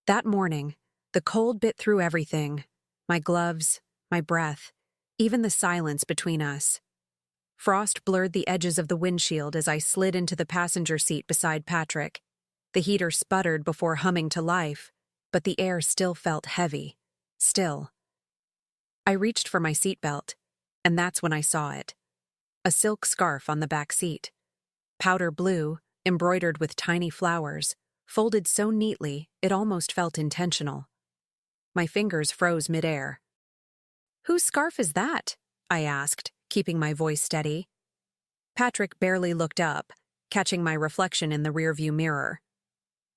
That morning, the cold bit through everything, my gloves, my breath, even the silence between us. Frost blurred the edges of the windshield as I slid into the passenger seat beside Patrick. The heater sputtered before humming to life, but the air still felt heavy. Still. I reached for my seatbelt, and that's when I saw it. A silk scarf on the back seat. Powder blue, embroidered with tiny flowers, folded so neatly it almost felt intentional. My fingers froze midair. "Whose scarf is that?" I asked, keeping my voice steady. Patrick barely looked up, catching my reflection in the rearview mirror.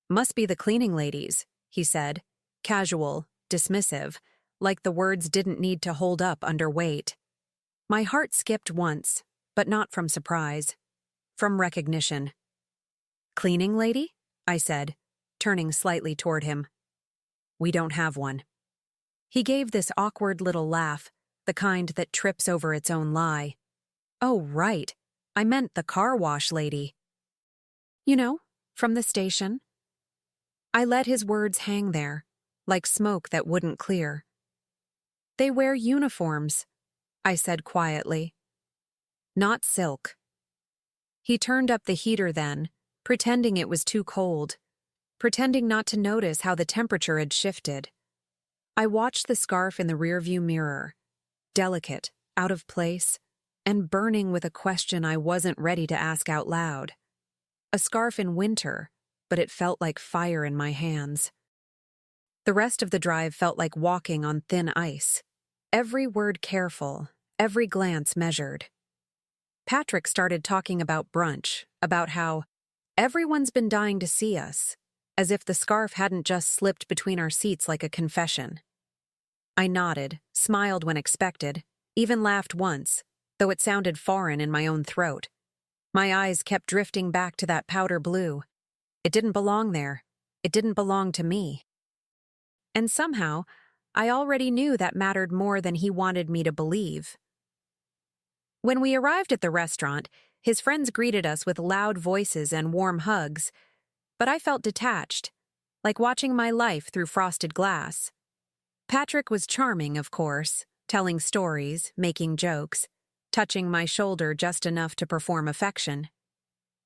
"Must be the cleaning lady's," he said, casual, dismissive, like the words didn't need to hold up under weight. My heart skipped once, but not from surprise. From recognition. "Cleaning lady?" I said, turning slightly toward him. "We don't have one." He gave this awkward little laugh, the kind that trips over its own lie. "Oh, right. I meant the car wash lady." "You know, from the station." I let his words hang there, like smoke that wouldn't clear. "They wear uniforms," I said quietly. "Not silk." He turned up the heater then, pretending it was too cold, pretending not to notice how the temperature had shifted. I watched the scarf in the rearview mirror, delicate, out of place, and burning with a question I wasn't ready to ask out loud. A scarf in winter, but it felt like fire in my hands. The rest of the drive felt like walking on thin ice. Every word careful, every glance measured. Patrick started talking about brunch, about how everyone's been dying to see us, as if the scarf hadn't just slipped between our seats like a confession. I nodded, smiled when expected, even laughed once, though it sounded foreign in my own throat. My eyes kept drifting back to that powder blue. It didn't belong there. It didn't belong to me. And somehow, I already knew that mattered more than he wanted me to believe. When we arrived at the restaurant, his friends greeted us with loud voices and warm hugs, but I felt detached, like watching my life through frosted glass. Patrick was charming, of course, telling stories, making jokes, touching my shoulder just enough to perform affection.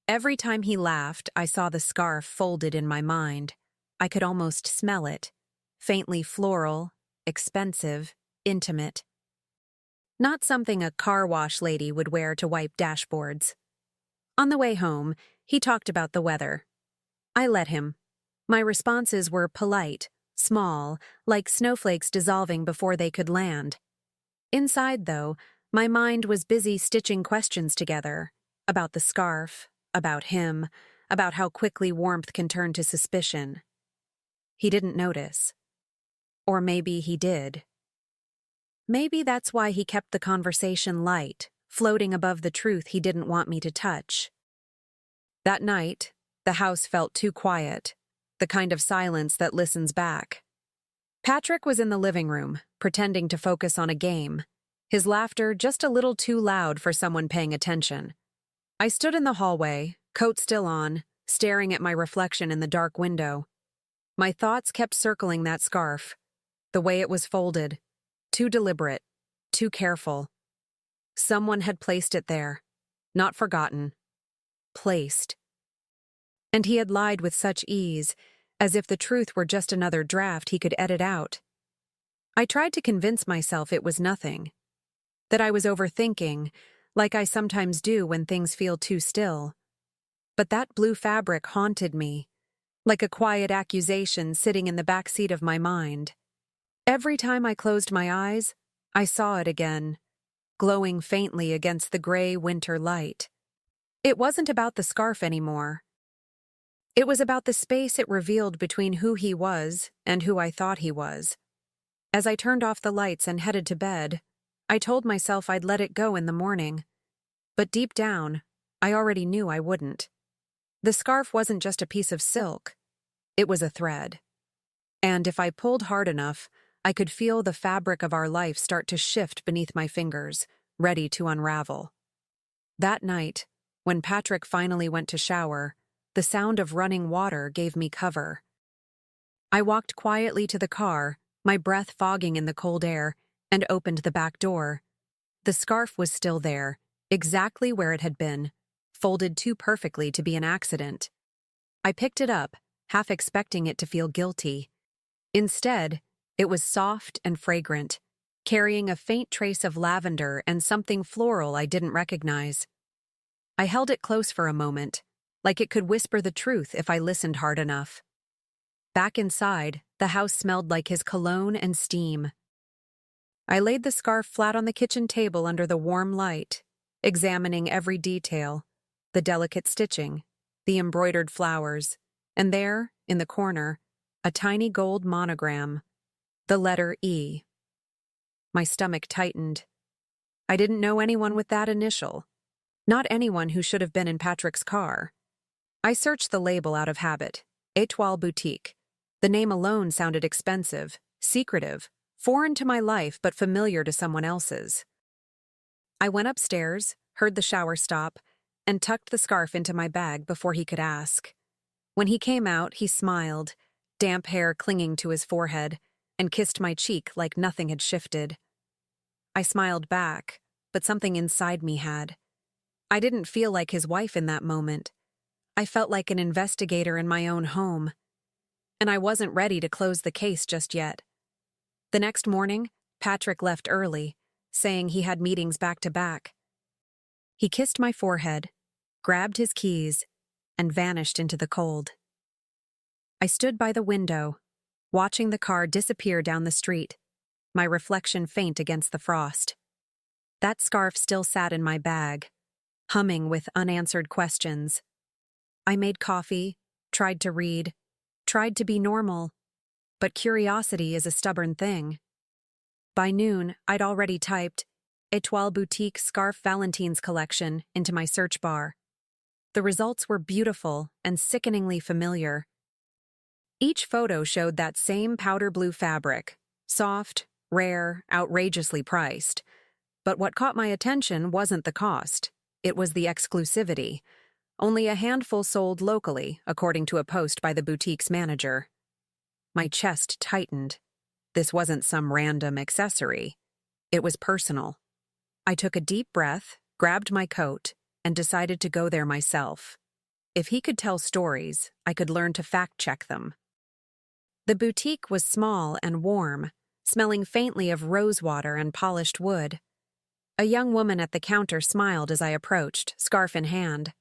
Every time he laughed, I saw the scarf folded in my mind. I could almost smell it. Faintly floral, expensive, intimate. Not something a car wash lady would wear to wipe dashboards. On the way home, he talked about the weather. I let him. My responses were polite, small, like snowflakes dissolving before they could land. Inside, though, my mind was busy stitching questions together, about the scarf, about him, about how quickly warmth can turn to suspicion. He didn't notice. Or maybe he did. Maybe that's why he kept the conversation light, floating above the truth he didn't want me to touch. That night, the house felt too quiet, the kind of silence that listens back. Patrick was in the living room, pretending to focus on a game, his laughter just a little too loud for someone paying attention. I stood in the hallway, coat still on, staring at my reflection in the dark window. My thoughts kept circling that scarf, the way it was folded, too deliberate, too careful. Someone had placed it there, not forgotten, placed. And he had lied with such ease, as if the truth were just another draft he could edit out. I tried to convince myself it was nothing, that I was overthinking, like I sometimes do when things feel too still. But that blue fabric haunted me, like a quiet accusation sitting in the back seat of my mind. Every time I closed my eyes, I saw it again, glowing faintly against the gray winter light. It wasn't about the scarf anymore. It was about the space it revealed between who he was and who I thought he was. As I turned off the lights and headed to bed, I told myself I'd let it go in the morning. But deep down, I already knew I wouldn't. The scarf wasn't just a piece of silk. It was a thread. And if I pulled hard enough, I could feel the fabric of our life start to shift beneath my fingers, ready to unravel. That night, when Patrick finally went to shower, the sound of running water gave me cover. I walked quietly to the car, my breath fogging in the cold air, and opened the back door. The scarf was still there, exactly where it had been, folded too perfectly to be an accident. I picked it up, half expecting it to feel guilty. Instead, it was soft and fragrant, carrying a faint trace of lavender and something floral I didn't recognize. I held it close for a moment, like it could whisper the truth if I listened hard enough. Back inside, the house smelled like his cologne and steam. I laid the scarf flat on the kitchen table under the warm light, examining every detail, the delicate stitching, the embroidered flowers, and there, in the corner, a tiny gold monogram, the letter E. My stomach tightened. I didn't know anyone with that initial. Not anyone who should have been in Patrick's car. I searched the label out of habit. Étoile Boutique. The name alone sounded expensive, secretive, foreign to my life but familiar to someone else's. I went upstairs, heard the shower stop, and tucked the scarf into my bag before he could ask. When he came out, he smiled, damp hair clinging to his forehead, and kissed my cheek like nothing had shifted. I smiled back, but something inside me had. I didn't feel like his wife in that moment. I felt like an investigator in my own home. And I wasn't ready to close the case just yet. The next morning, Patrick left early, saying he had meetings back to back. He kissed my forehead, grabbed his keys, and vanished into the cold. I stood by the window, watching the car disappear down the street, my reflection faint against the frost. That scarf still sat in my bag, humming with unanswered questions. I made coffee, tried to read, tried to be normal, but curiosity is a stubborn thing. By noon, I'd already typed Étoile Boutique Scarf Valentine's Collection into my search bar. The results were beautiful and sickeningly familiar. Each photo showed that same powder blue fabric, soft, rare, outrageously priced. But what caught my attention wasn't the cost. It was the exclusivity. Only a handful sold locally, according to a post by the boutique's manager. My chest tightened. This wasn't some random accessory. It was personal. I took a deep breath, grabbed my coat, and decided to go there myself. If he could tell stories, I could learn to fact-check them. The boutique was small and warm, smelling faintly of rosewater and polished wood. A young woman at the counter smiled as I approached, scarf in hand.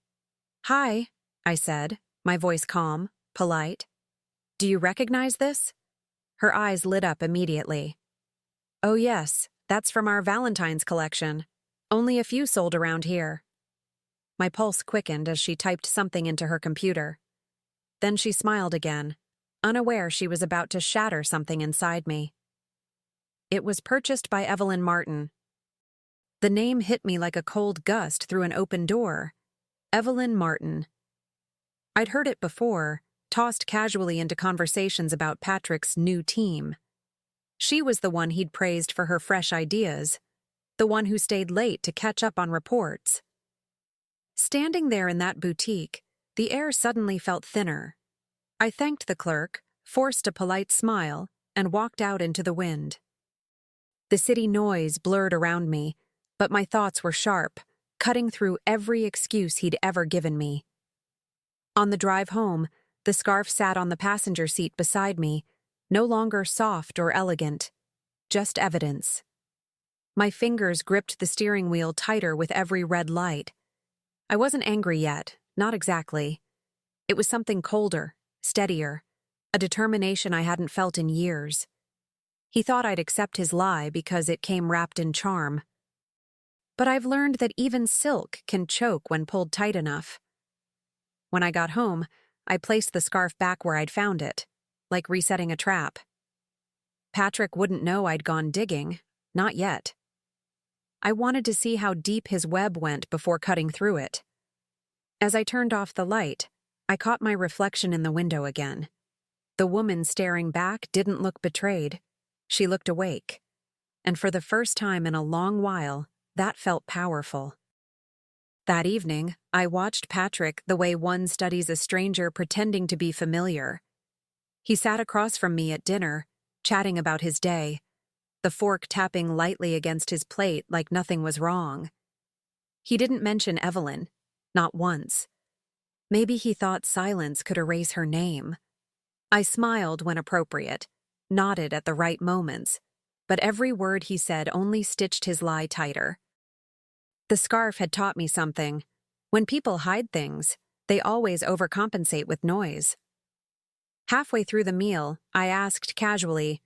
"Hi," I said, my voice calm, polite. "Do you recognize this?" Her eyes lit up immediately. "Oh yes, that's from our Valentine's collection. Only a few sold around here." My pulse quickened as she typed something into her computer. Then she smiled again, unaware she was about to shatter something inside me. It was purchased by Evelyn Martin. The name hit me like a cold gust through an open door. Evelyn Martin. I'd heard it before, tossed casually into conversations about Patrick's new team. She was the one he'd praised for her fresh ideas, the one who stayed late to catch up on reports. Standing there in that boutique, the air suddenly felt thinner. I thanked the clerk, forced a polite smile, and walked out into the wind. The city noise blurred around me, but my thoughts were sharp, cutting through every excuse he'd ever given me. On the drive home, the scarf sat on the passenger seat beside me, no longer soft or elegant, just evidence. My fingers gripped the steering wheel tighter with every red light. I wasn't angry yet, not exactly. It was something colder, steadier, a determination I hadn't felt in years. He thought I'd accept his lie because it came wrapped in charm. But I've learned that even silk can choke when pulled tight enough. When I got home, I placed the scarf back where I'd found it, like resetting a trap. Patrick wouldn't know I'd gone digging, not yet. I wanted to see how deep his web went before cutting through it. As I turned off the light, I caught my reflection in the window again. The woman staring back didn't look betrayed. She looked awake. And for the first time in a long while, that felt powerful. That evening, I watched Patrick the way one studies a stranger pretending to be familiar. He sat across from me at dinner, chatting about his day, the fork tapping lightly against his plate like nothing was wrong. He didn't mention Evelyn, not once. Maybe he thought silence could erase her name. I smiled when appropriate, nodded at the right moments, but every word he said only stitched his lie tighter. The scarf had taught me something. When people hide things, they always overcompensate with noise. Halfway through the meal, I asked casually,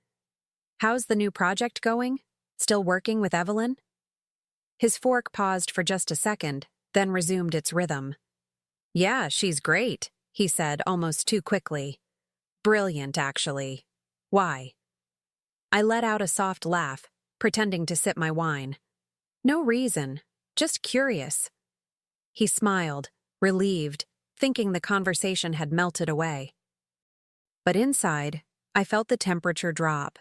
"How's the new project going? Still working with Evelyn?" His fork paused for just a second, then resumed its rhythm. "Yeah, she's great," he said almost too quickly. "Brilliant, actually. Why?" I let out a soft laugh, pretending to sip my wine. "No reason, just curious." He smiled, relieved, thinking the conversation had melted away. But inside, I felt the temperature drop.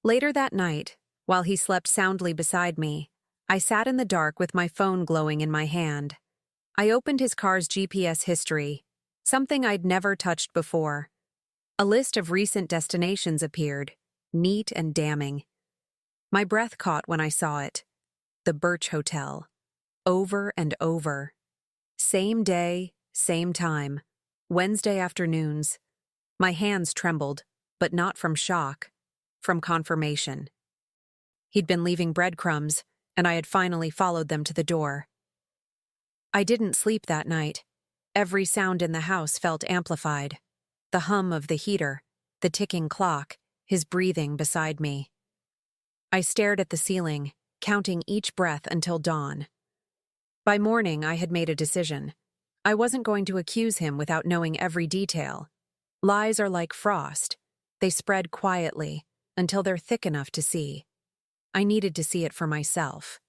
Later that night, while he slept soundly beside me, I sat in the dark with my phone glowing in my hand. I opened his car's GPS history, something I'd never touched before. A list of recent destinations appeared, neat and damning. My breath caught when I saw it. The Birch Hotel. Over and over. Same day, same time. Wednesday afternoons. My hands trembled, but not from shock, from confirmation. He'd been leaving breadcrumbs, and I had finally followed them to the door. I didn't sleep that night. Every sound in the house felt amplified. The hum of the heater, the ticking clock, his breathing beside me. I stared at the ceiling, counting each breath until dawn. By morning, I had made a decision. I wasn't going to accuse him without knowing every detail. Lies are like frost. They spread quietly, until they're thick enough to see. I needed to see it for myself.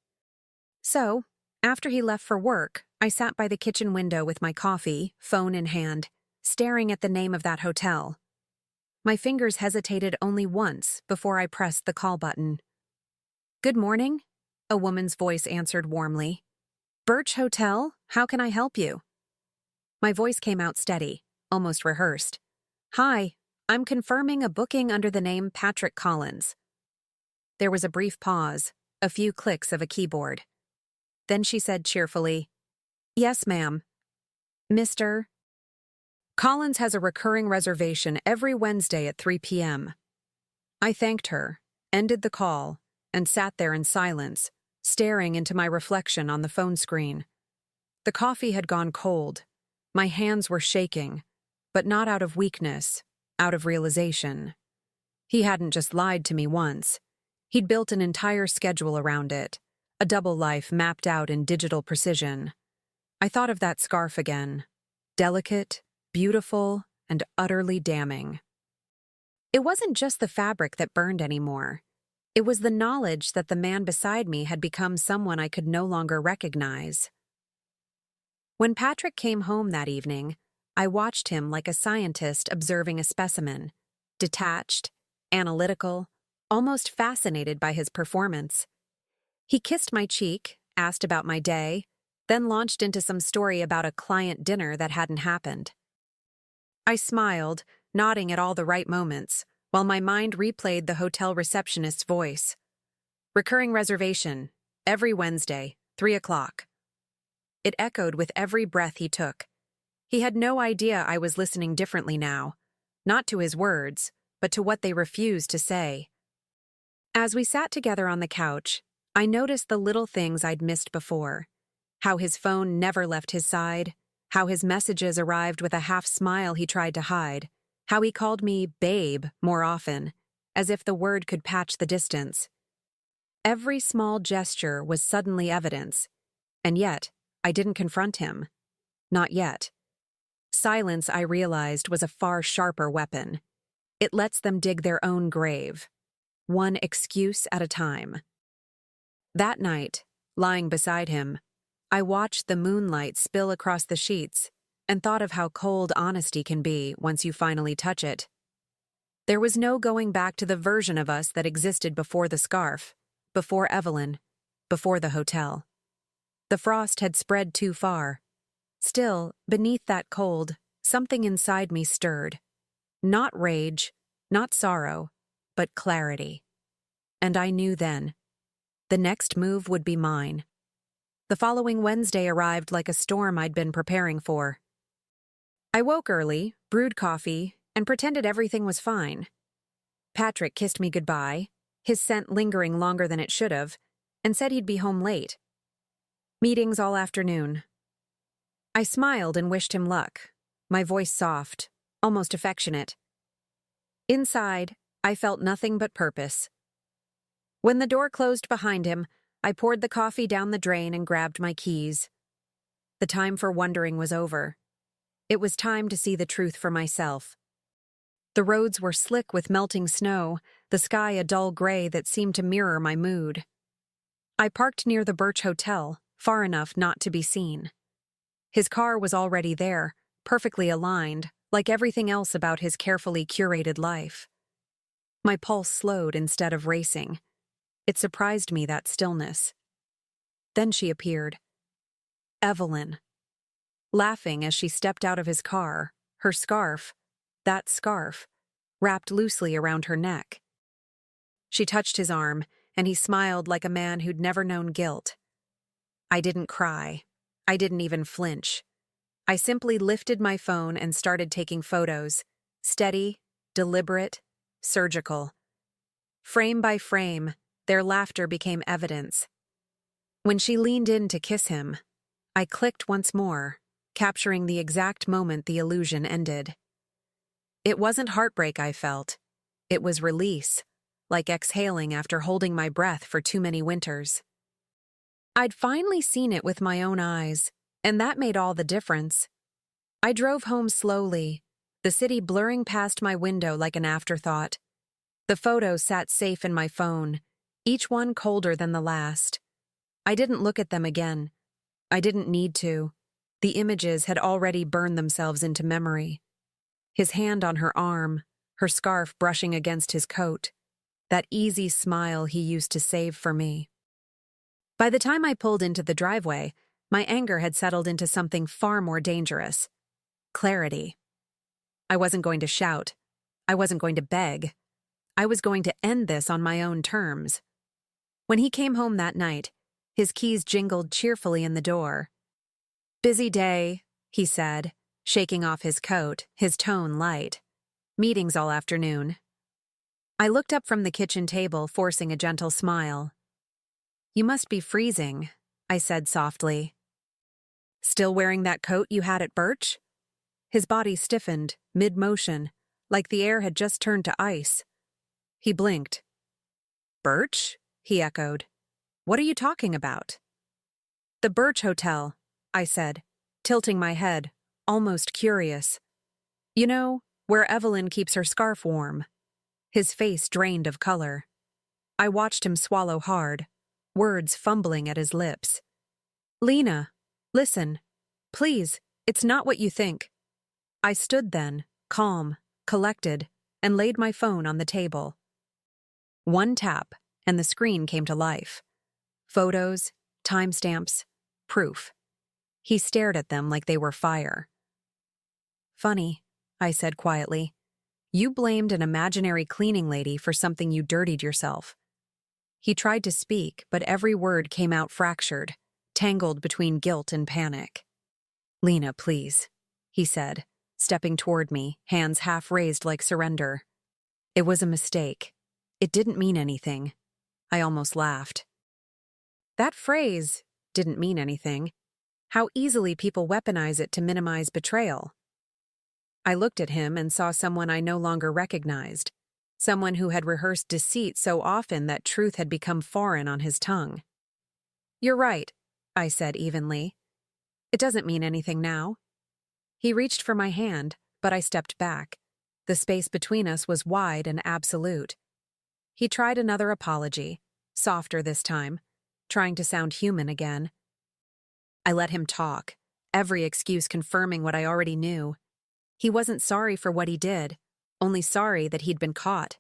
So, after he left for work, I sat by the kitchen window with my coffee, phone in hand, staring at the name of that hotel. My fingers hesitated only once before I pressed the call button. "Good morning," a woman's voice answered warmly. "Birch Hotel, how can I help you?" My voice came out steady, almost rehearsed. "Hi, I'm confirming a booking under the name Patrick Collins." There was a brief pause, a few clicks of a keyboard. Then she said cheerfully, "Yes, ma'am. Mr. Collins has a recurring reservation every Wednesday at 3 p.m. I thanked her, ended the call, and sat there in silence, staring into my reflection on the phone screen. The coffee had gone cold. My hands were shaking, but not out of weakness, out of realization. He hadn't just lied to me once. He'd built an entire schedule around it, a double life mapped out in digital precision. I thought of that scarf again. Delicate, beautiful, and utterly damning. It wasn't just the fabric that burned anymore. It was the knowledge that the man beside me had become someone I could no longer recognize. When Patrick came home that evening, I watched him like a scientist observing a specimen, detached, analytical, almost fascinated by his performance. He kissed my cheek, asked about my day, then launched into some story about a client dinner that hadn't happened. I smiled, nodding at all the right moments, while my mind replayed the hotel receptionist's voice. "Recurring reservation, every Wednesday, 3 o'clock. It echoed with every breath he took. He had no idea I was listening differently now, not to his words, but to what they refused to say. As we sat together on the couch, I noticed the little things I'd missed before. How his phone never left his side, how his messages arrived with a half smile he tried to hide, how he called me babe more often, as if the word could patch the distance. Every small gesture was suddenly evidence, and yet I didn't confront him. Not yet. Silence, I realized, was a far sharper weapon. It lets them dig their own grave, one excuse at a time. That night, lying beside him, I watched the moonlight spill across the sheets and thought of how cold honesty can be once you finally touch it. There was no going back to the version of us that existed before the scarf, before Evelyn, before the hotel. The frost had spread too far. Still, beneath that cold, something inside me stirred. Not rage, not sorrow, but clarity. And I knew then. The next move would be mine. The following Wednesday arrived like a storm I'd been preparing for. I woke early, brewed coffee, and pretended everything was fine. Patrick kissed me goodbye, his scent lingering longer than it should have, and said he'd be home late. Meetings all afternoon. I smiled and wished him luck, my voice soft, almost affectionate. Inside, I felt nothing but purpose. When the door closed behind him, I poured the coffee down the drain and grabbed my keys. The time for wondering was over. It was time to see the truth for myself. The roads were slick with melting snow, the sky a dull gray that seemed to mirror my mood. I parked near the Birch Hotel, far enough not to be seen. His car was already there, perfectly aligned, like everything else about his carefully curated life. My pulse slowed instead of racing. It surprised me, that stillness. Then she appeared. Evelyn. Laughing as she stepped out of his car, her scarf, that scarf, wrapped loosely around her neck. She touched his arm, and he smiled like a man who'd never known guilt. I didn't cry. I didn't even flinch. I simply lifted my phone and started taking photos, steady, deliberate, surgical. Frame by frame, their laughter became evidence. When she leaned in to kiss him, I clicked once more, capturing the exact moment the illusion ended. It wasn't heartbreak I felt. It was release, like exhaling after holding my breath for too many winters. I'd finally seen it with my own eyes, and that made all the difference. I drove home slowly, the city blurring past my window like an afterthought. The photos sat safe in my phone, each one colder than the last. I didn't look at them again. I didn't need to. The images had already burned themselves into memory. His hand on her arm, her scarf brushing against his coat, that easy smile he used to save for me. By the time I pulled into the driveway, my anger had settled into something far more dangerous. Clarity. I wasn't going to shout. I wasn't going to beg. I was going to end this on my own terms. When he came home that night, his keys jingled cheerfully in the door. "Busy day," he said, shaking off his coat, his tone light. "Meetings all afternoon." I looked up from the kitchen table, forcing a gentle smile. "You must be freezing," I said softly. "Still wearing that coat you had at Birch?" His body stiffened, mid-motion, like the air had just turned to ice. He blinked. "Birch?" he echoed. "What are you talking about?" "The Birch Hotel," I said, tilting my head, almost curious. "You know, where Evelyn keeps her scarf warm." His face drained of color. I watched him swallow hard, words fumbling at his lips. "Lena, listen. Please, it's not what you think." I stood then, calm, collected, and laid my phone on the table. One tap, and the screen came to life. Photos, timestamps, proof. He stared at them like they were fire. "Funny," I said quietly. "You blamed an imaginary cleaning lady for something you dirtied yourself." He tried to speak, but every word came out fractured, tangled between guilt and panic. "Lena, please," he said, stepping toward me, hands half raised like surrender. "It was a mistake. It didn't mean anything." I almost laughed. That phrase, "didn't mean anything," how easily people weaponize it to minimize betrayal. I looked at him and saw someone I no longer recognized, someone who had rehearsed deceit so often that truth had become foreign on his tongue. "You're right," I said evenly. "It doesn't mean anything now." He reached for my hand, but I stepped back. The space between us was wide and absolute. He tried another apology, softer this time, trying to sound human again. I let him talk, every excuse confirming what I already knew. He wasn't sorry for what he did, only sorry that he'd been caught.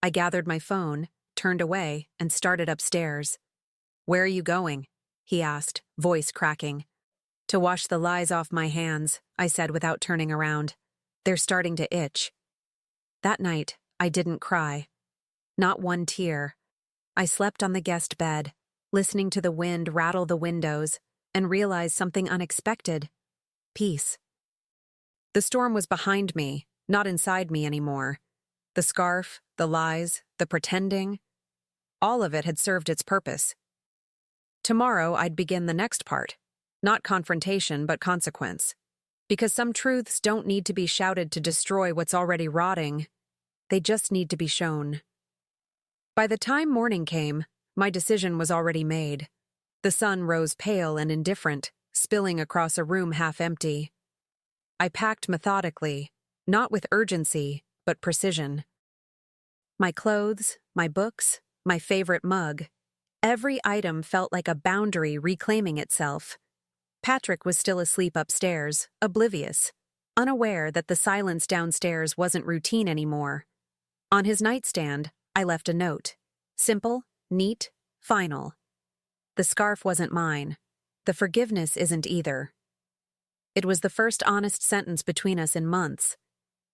I gathered my phone, turned away, and started upstairs. "Where are you going?" he asked, voice cracking. "To wash the lies off my hands," I said without turning around. "They're starting to itch." That night, I didn't cry. Not one tear. I slept on the guest bed, listening to the wind rattle the windows, and realized something unexpected. Peace. The storm was behind me, not inside me anymore. The scarf, the lies, the pretending, all of it had served its purpose. Tomorrow I'd begin the next part. Not confrontation, but consequence. Because some truths don't need to be shouted to destroy what's already rotting. They just need to be shown. By the time morning came, my decision was already made. The sun rose pale and indifferent, spilling across a room half empty. I packed methodically, not with urgency, but precision. My clothes, my books, my favorite mug. Every item felt like a boundary reclaiming itself. Patrick was still asleep upstairs, oblivious, unaware that the silence downstairs wasn't routine anymore. On his nightstand, I left a note. Simple, neat, final. The scarf wasn't mine. The forgiveness isn't either. It was the first honest sentence between us in months.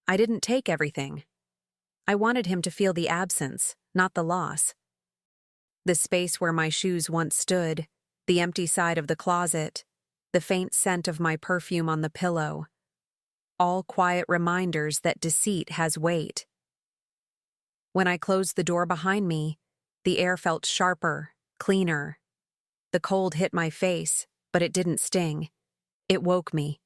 I didn't take everything. I wanted him to feel the absence, not the loss. The space where my shoes once stood, the empty side of the closet, the faint scent of my perfume on the pillow. All quiet reminders that deceit has weight. When I closed the door behind me, the air felt sharper, cleaner. The cold hit my face, but it didn't sting. It woke me.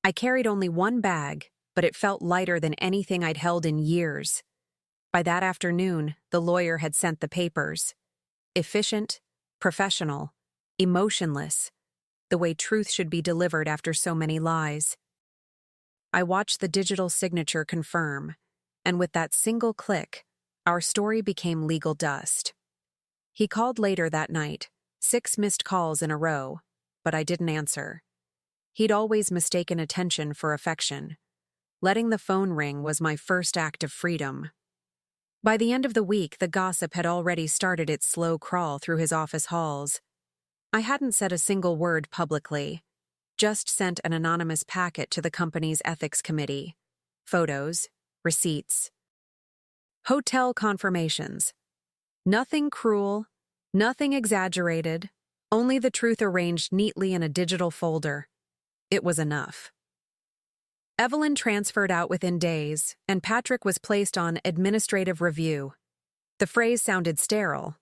I carried only one bag, but it felt lighter than anything I'd held in years. By that afternoon, the lawyer had sent the papers. Efficient, professional, emotionless, the way truth should be delivered after so many lies. I watched the digital signature confirm, and with that single click, our story became legal dust. He called later that night, 6 missed calls in a row, but I didn't answer. He'd always mistaken attention for affection. Letting the phone ring was my first act of freedom. By the end of the week, the gossip had already started its slow crawl through his office halls. I hadn't said a single word publicly, just sent an anonymous packet to the company's ethics committee. Photos, receipts, hotel confirmations. Nothing cruel, nothing exaggerated, only the truth arranged neatly in a digital folder. It was enough. Evelyn transferred out within days, and Patrick was placed on administrative review. The phrase sounded sterile,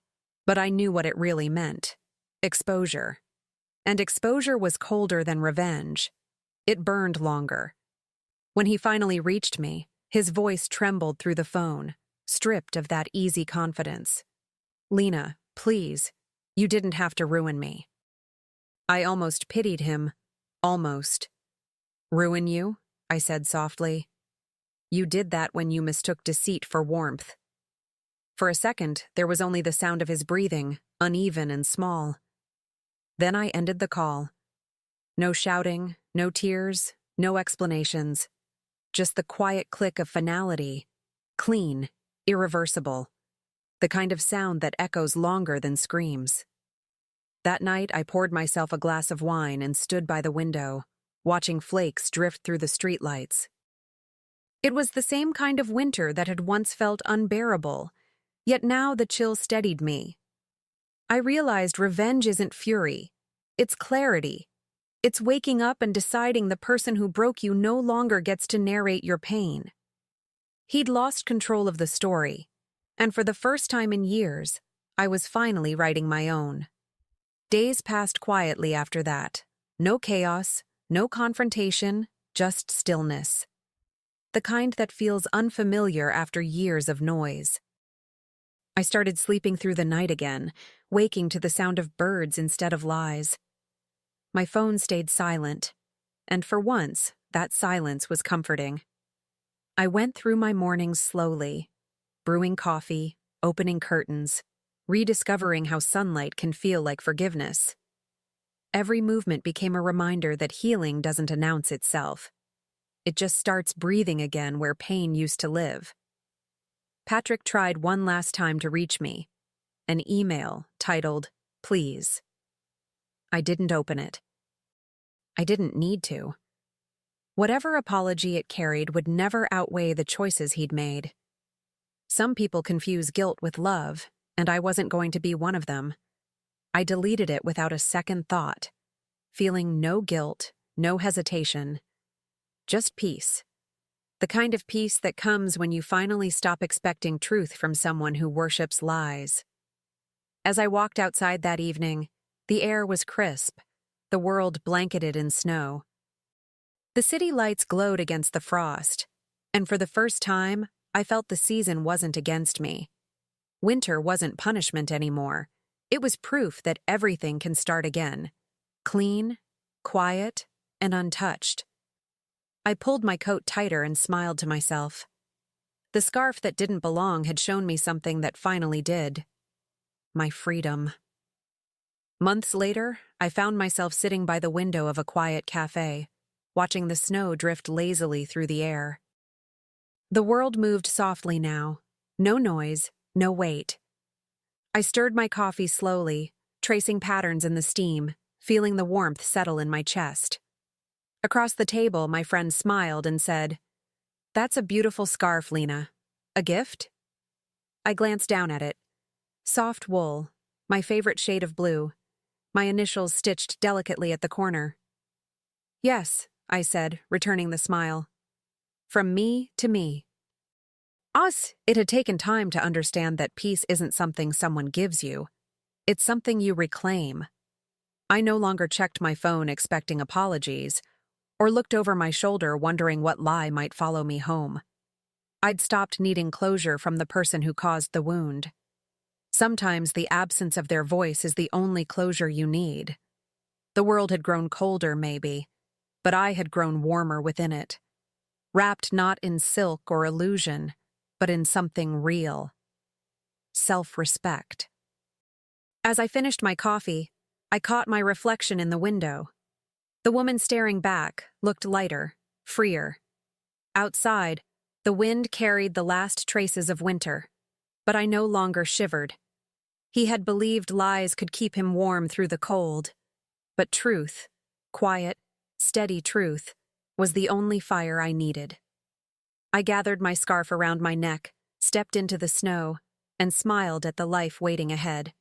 but I knew what it really meant. Exposure. And exposure was colder than revenge. It burned longer. When he finally reached me, his voice trembled through the phone, stripped of that easy confidence. "Lena, please, you didn't have to ruin me." I almost pitied him. Almost. "Ruin you?" I said softly. "You did that when you mistook deceit for warmth." For a second, there was only the sound of his breathing, uneven and small. Then I ended the call. No shouting, no tears, no explanations. Just the quiet click of finality. Clean, irreversible. The kind of sound that echoes longer than screams. That night, I poured myself a glass of wine and stood by the window, watching flakes drift through the streetlights. It was the same kind of winter that had once felt unbearable, yet now the chill steadied me. I realized revenge isn't fury. It's clarity. It's waking up and deciding the person who broke you no longer gets to narrate your pain. He'd lost control of the story, and for the first time in years, I was finally writing my own. Days passed quietly after that. No chaos, no confrontation, just stillness. The kind that feels unfamiliar after years of noise. I started sleeping through the night again, waking to the sound of birds instead of lies. My phone stayed silent, and for once, that silence was comforting. I went through my mornings slowly, brewing coffee, opening curtains, rediscovering how sunlight can feel like forgiveness. Every movement became a reminder that healing doesn't announce itself. It just starts breathing again where pain used to live. Patrick tried one last time to reach me. An email titled, "Please." I didn't open it. I didn't need to. Whatever apology it carried would never outweigh the choices he'd made. Some people confuse guilt with love, and I wasn't going to be one of them. I deleted it without a second thought, feeling no guilt, no hesitation, just peace. The kind of peace that comes when you finally stop expecting truth from someone who worships lies. As I walked outside that evening, the air was crisp, the world blanketed in snow. The city lights glowed against the frost, and for the first time, I felt the season wasn't against me. Winter wasn't punishment anymore. It was proof that everything can start again. Clean, quiet, and untouched. I pulled my coat tighter and smiled to myself. The scarf that didn't belong had shown me something that finally did. My freedom. Months later, I found myself sitting by the window of a quiet cafe, watching the snow drift lazily through the air. The world moved softly now. No noise, no weight. I stirred my coffee slowly, tracing patterns in the steam, feeling the warmth settle in my chest. Across the table, my friend smiled and said, "That's a beautiful scarf, Lena. A gift?" I glanced down at it. Soft wool, my favorite shade of blue, my initials stitched delicately at the corner. "Yes," I said, returning the smile. "From me to me." It had taken time to understand that peace isn't something someone gives you. It's something you reclaim. I no longer checked my phone expecting apologies, or looked over my shoulder wondering what lie might follow me home. I'd stopped needing closure from the person who caused the wound. Sometimes the absence of their voice is the only closure you need. The world had grown colder, maybe, but I had grown warmer within it, wrapped not in silk or illusion, but in something real. Self-respect. As I finished my coffee, I caught my reflection in the window. The woman staring back looked lighter, freer. Outside, the wind carried the last traces of winter, but I no longer shivered. He had believed lies could keep him warm through the cold, but truth, quiet, steady truth, was the only fire I needed. I gathered my scarf around my neck, stepped into the snow, and smiled at the life waiting ahead.